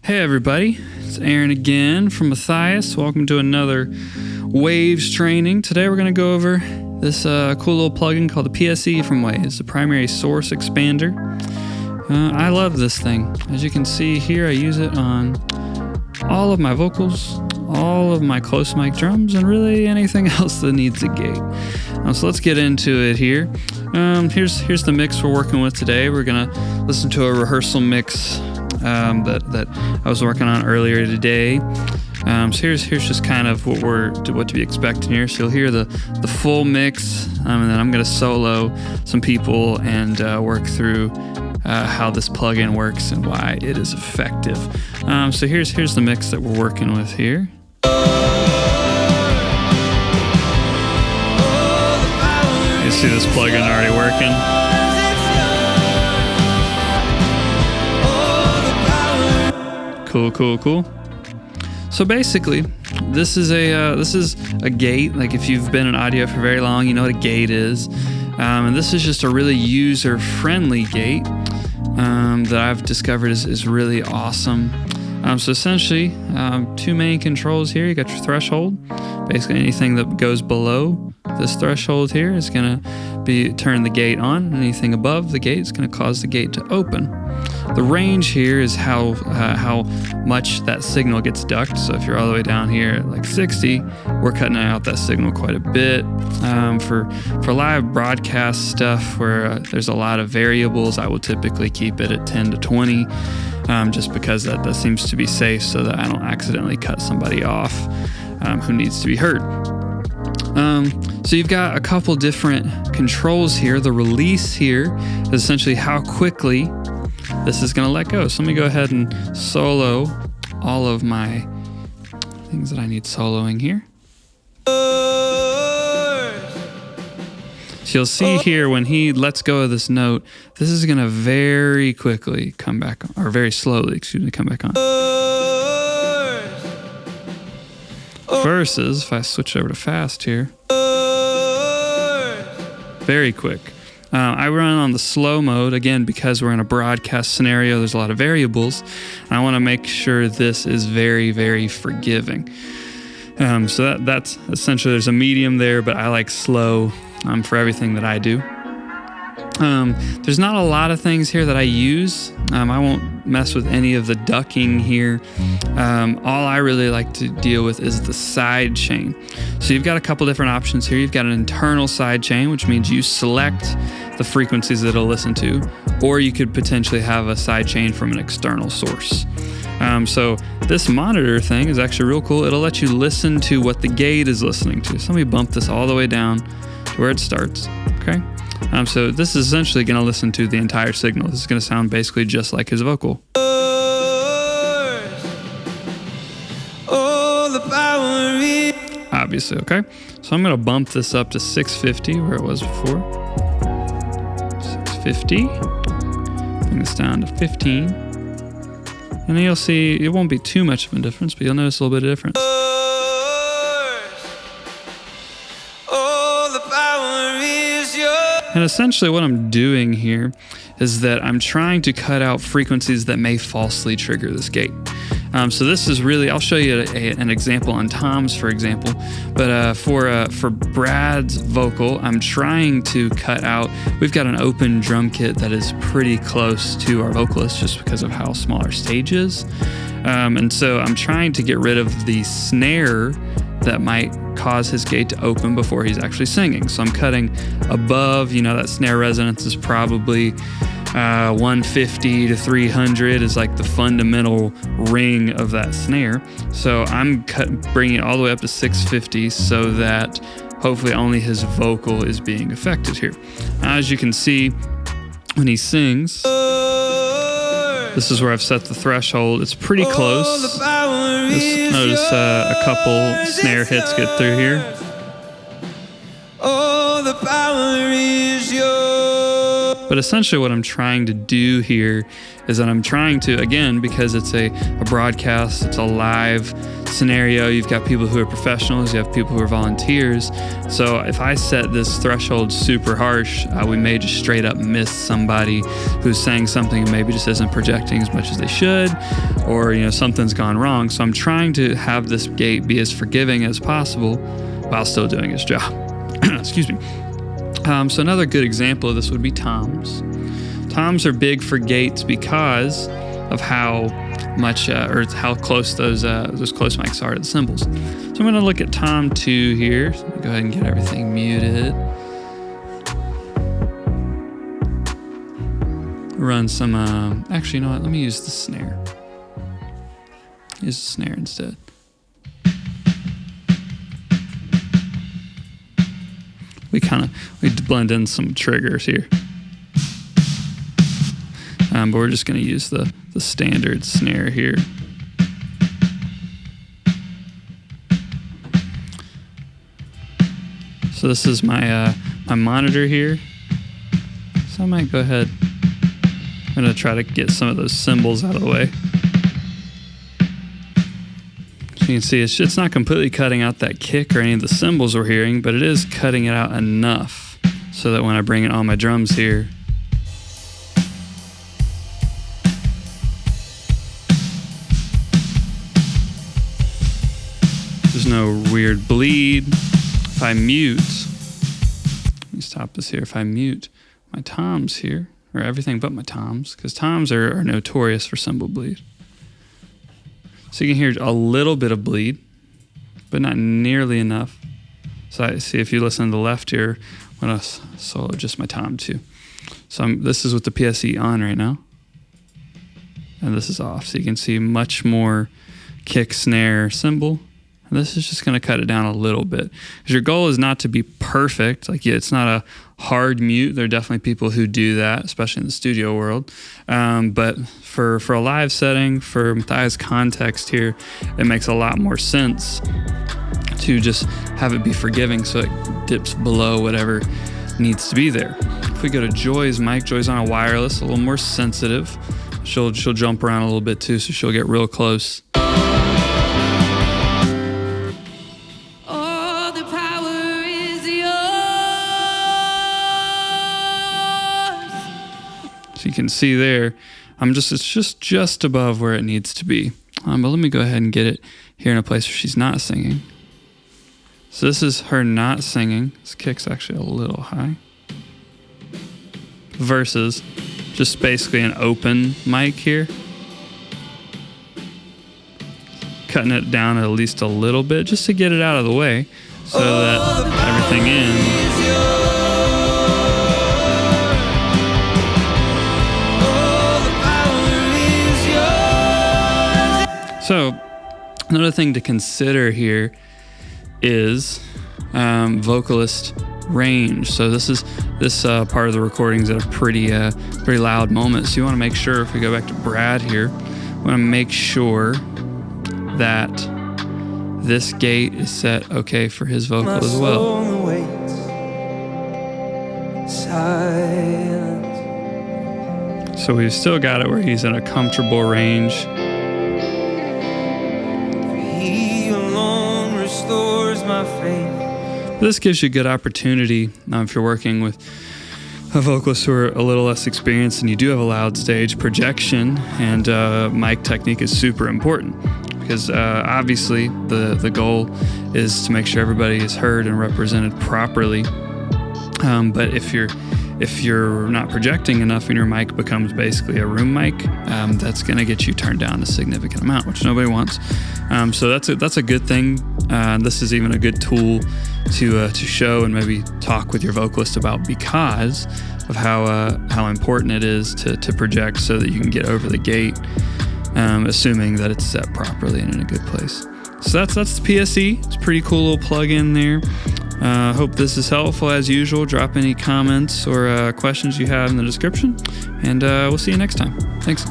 Hey everybody, it's Aaron again from Matthias. Welcome to another Waves training. Today we're going to go over this cool little plugin called the PSE from Waves, the primary source expander. I love this thing. As you can see here, I use it on all of my vocals, all of my close mic drums, and really anything else that needs a gate. So let's get into it here. Here's the mix we're working with today. We're going to listen to a rehearsal mix that I was working on earlier today. So here's just kind of what to be expecting here. So you'll hear the full mix, and then I'm going to solo some people and work through how this plugin works and why it is effective. So here's the mix that we're working with here. You see this plugin already working. Cool. So basically, this is a gate. Like if you've been in audio for very long, you know what a gate is. And this is just a really user-friendly gate that I've discovered is really awesome. So essentially, two main controls here. You got your threshold. Basically, anything that goes below this threshold here is going to turn the gate on. Anything above the gate is going to cause the gate to open. The range here is how much that signal gets ducked. So if you're all the way down here at like 60, we're cutting out that signal quite a bit. For live broadcast stuff where there's a lot of variables, I will typically keep it at 10 to 20, just because that seems to be safe, so that I don't accidentally cut somebody off who needs to be heard. So you've got a couple different controls here. The release here is essentially how quickly this is going to let go. So let me go ahead and solo all of my things that I need soloing here. So you'll see here when he lets go of this note, this is going to very quickly come back on, or very slowly, come back on. Versus if I switch over to fast here, very quick. I run on the slow mode, again, because we're in a broadcast scenario, there's a lot of variables. And I want to make sure this is very, very forgiving. So that's essentially, there's a medium there, but I like slow for everything that I do. There's not a lot of things here that I use. I won't mess with any of the ducking here. All I really like to deal with is the side chain. So you've got a couple different options here. You've got an internal side chain, which means you select the frequencies that it'll listen to, or you could potentially have a side chain from an external source. So this monitor thing is actually real cool. It'll let you listen to what the gate is listening to. So let me bump this all the way down to where it starts, okay? So this is essentially going to listen to the entire signal. This is going to sound basically just like his vocal. Obviously, okay? So I'm going to bump this up to 650, where it was before. 650. Bring this down to 15. And then you'll see, it won't be too much of a difference, but you'll notice a little bit of difference. And essentially what I'm doing here is that I'm trying to cut out frequencies that may falsely trigger this gate. So this is really, I'll show you an example on Tom's, for example, but for Brad's vocal, I'm trying to cut out, we've got an open drum kit that is pretty close to our vocalist just because of how small our stage is. And so I'm trying to get rid of the snare that might cause his gate to open before he's actually singing. So I'm cutting above, that snare resonance is probably 150 to 300 is like the fundamental ring of that snare. So I'm bringing it all the way up to 650 so that hopefully only his vocal is being affected here. As you can see, when he sings, this is where I've set the threshold. It's pretty close. Just notice a couple snare hits get through here. All the power is yours. But essentially what I'm trying to do here is that I'm trying to, again, because it's a broadcast, it's a live scenario, you've got people who are professionals, you have people who are volunteers. So if I set this threshold super harsh, we may just straight up miss somebody who's saying something and maybe just isn't projecting as much as they should, or something's gone wrong. So I'm trying to have this gate be as forgiving as possible while still doing its job. Excuse me. So another good example of this would be toms. Toms are big for gates because of how much or how close those close mics are to the cymbals. So I'm going to look at tom 2 here. So go ahead and get everything muted. Run some. Actually, you know what? Let me use the snare. Use the snare instead. We blend in some triggers here. But we're just going to use the standard snare here. So this is my monitor here. So I might go ahead. I'm going to try to get some of those cymbals out of the way. So you can see it's not completely cutting out that kick or any of the cymbals we're hearing, but it is cutting it out enough so that when I bring in all my drums here, there's no weird bleed. If I mute, let me stop this here. If I mute my toms here, or everything but my toms, because toms are notorious for cymbal bleed. So you can hear a little bit of bleed, but not nearly enough. So I see if you listen to the left here, I'm going to solo just my tom 2. So this is with the PSE on right now. And this is off. So you can see much more kick, snare, cymbal. And this is just going to cut it down a little bit. Because your goal is not to be perfect. Like, it's not a hard mute. There are definitely people who do that, especially in the studio world. But for a live setting, for Matthias' context here, it makes a lot more sense to just have it be forgiving so it dips below whatever needs to be there. If we go to Joy's mic, Joy's on a wireless, a little more sensitive. She'll jump around a little bit too, so she'll get real close. So you can see there, it's just above where it needs to be. But let me go ahead and get it here in a place where she's not singing. So this is her not singing. This kick's actually a little high. Versus just basically an open mic here. Cutting it down at least a little bit just to get it out of the way so that everything in. So another thing to consider here is vocalist range. So this part of the recordings at a pretty loud moment. So you want to make sure, if we go back to Brad here, we want to make sure that this gate is set okay for his vocal as well. So we've still got it where he's in a comfortable range. My faith. This gives you a good opportunity if you're working with a vocalist who are a little less experienced and you do have a loud stage. Projection and mic technique is super important because obviously the goal is to make sure everybody is heard and represented properly. But if you're not projecting enough and your mic becomes basically a room mic, that's going to get you turned down a significant amount, which nobody wants. So that's a good thing. This is even a good tool to show and maybe talk with your vocalist about because of how important it is to project so that you can get over the gate, assuming that it's set properly and in a good place. So that's the PSE. It's a pretty cool little plug-in there. Hope this is helpful. As usual, drop any comments or questions you have in the description, and we'll see you next time. Thanks.